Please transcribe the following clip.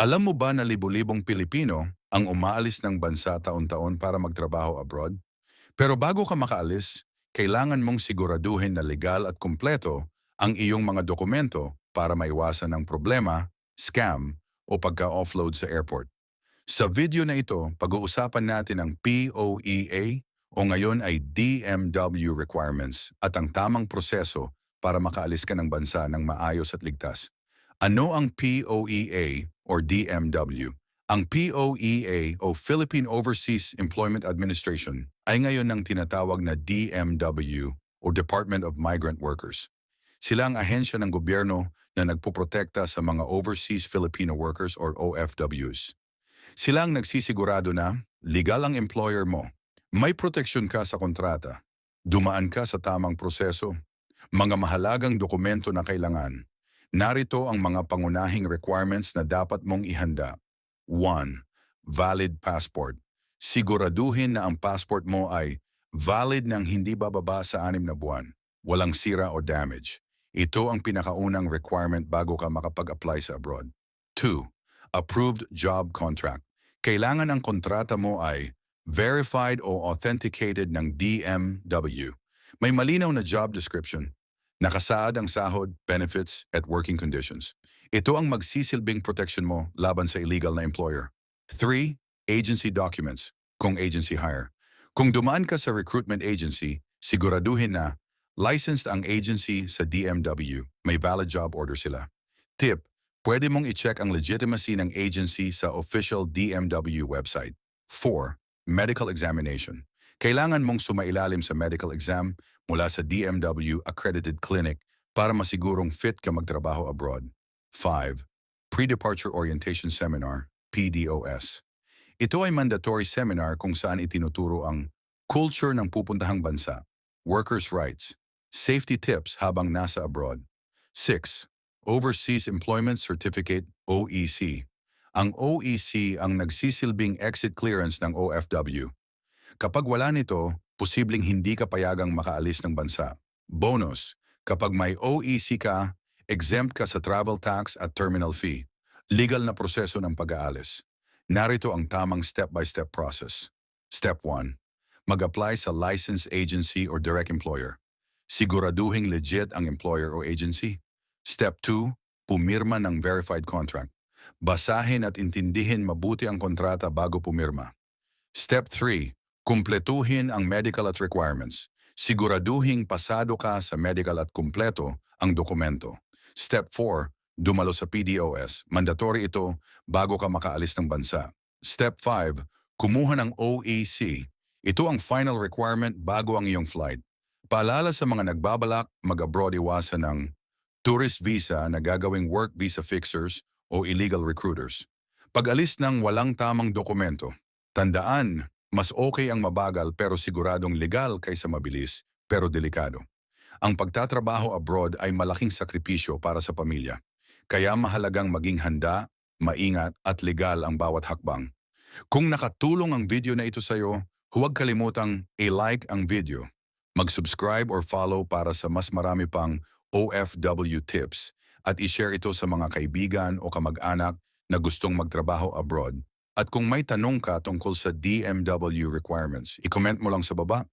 Alam mo ba na libo-libong Pilipino ang umaalis ng bansa taon-taon para magtrabaho abroad? Pero bago ka makaalis, kailangan mong siguraduhin na legal at kumpleto ang iyong mga dokumento para maiwasan ng problema, scam o pagka-offload sa airport. Sa video na ito, pag-uusapan natin ang POEA o ngayon ay DMW requirements at ang tamang proseso para makaalis ka ng bansa ng maayos at ligtas. Ano ang POEA or DMW? Ang POEA o Philippine Overseas Employment Administration ay ngayon ng tinatawag na DMW o Department of Migrant Workers. Sila ang ahensya ng gobyerno na nagpoprotekta sa mga overseas Filipino workers or OFWs. Sila ang nagsisigurado na legal ang employer mo, may proteksyon ka sa kontrata, dumaan ka sa tamang proseso, mga mahalagang dokumento na kailangan. Narito ang mga pangunahing requirements na dapat mong ihanda. 1. Valid passport. Siguraduhin na ang passport mo ay valid nang hindi bababa sa 6 na buwan. Walang sira o damage. Ito ang pinakaunang requirement bago ka makapag-apply sa abroad. 2. Approved job contract. Kailangan ang kontrata mo ay verified o authenticated ng DMW. May malinaw na job description. Nakasaad ang sahod, benefits, at working conditions. Ito ang magsisilbing protection mo laban sa illegal na employer. 3. Agency documents, kung agency hire. Kung dumaan ka sa recruitment agency, siguraduhin na licensed ang agency sa DMW, may valid job order sila. Tip, pwede mong i-check ang legitimacy ng agency sa official DMW website. 4. Medical examination. Kailangan mong sumailalim sa medical exam mula sa DMW accredited clinic para masigurong fit ka magtrabaho abroad. 5. Pre-Departure Orientation Seminar, PDOS. Ito ay mandatory seminar kung saan itinuturo ang culture ng pupuntahang bansa, workers' rights, safety tips habang nasa abroad. 6. Overseas Employment Certificate, OEC. Ang OEC ang nagsisilbing exit clearance ng OFW. Kapag wala nito, posibleng hindi ka payagang makaalis ng bansa. Bonus, kapag may OEC ka, exempt ka sa travel tax at terminal fee. Legal na proseso ng pag-aalis. Narito ang tamang step-by-step process. Step 1. Mag-apply sa licensed agency or direct employer. Siguraduhing legit ang employer o agency. Step 2. Pumirma ng verified contract. Basahin at intindihin mabuti ang kontrata bago pumirma. Step 3. Kumpletuhin ang medical at requirements. Siguraduhing pasado ka sa medical at kumpleto ang dokumento. Step 4. Dumalo sa PDOS. Mandatory ito bago ka makaalis ng bansa. Step 5. Kumuha ng OEC. Ito ang final requirement bago ang iyong flight. Paalala sa mga nagbabalak mag-abroad, iwasan ng tourist visa na gagawing work visa fixers o illegal recruiters. Pag-alis ng walang tamang dokumento, tandaan, mas okay ang mabagal pero siguradong legal kaysa mabilis pero delikado. Ang pagtatrabaho abroad ay malaking sakripisyo para sa pamilya. Kaya mahalagang maging handa, maingat at legal ang bawat hakbang. Kung nakatulong ang video na ito sa iyo, huwag kalimutang i-like ang video, mag-subscribe or follow para sa mas marami pang OFW tips at i-share ito sa mga kaibigan o kamag-anak na gustong magtrabaho abroad. At kung may tanong ka tungkol sa DMW requirements, i-comment mo lang sa baba.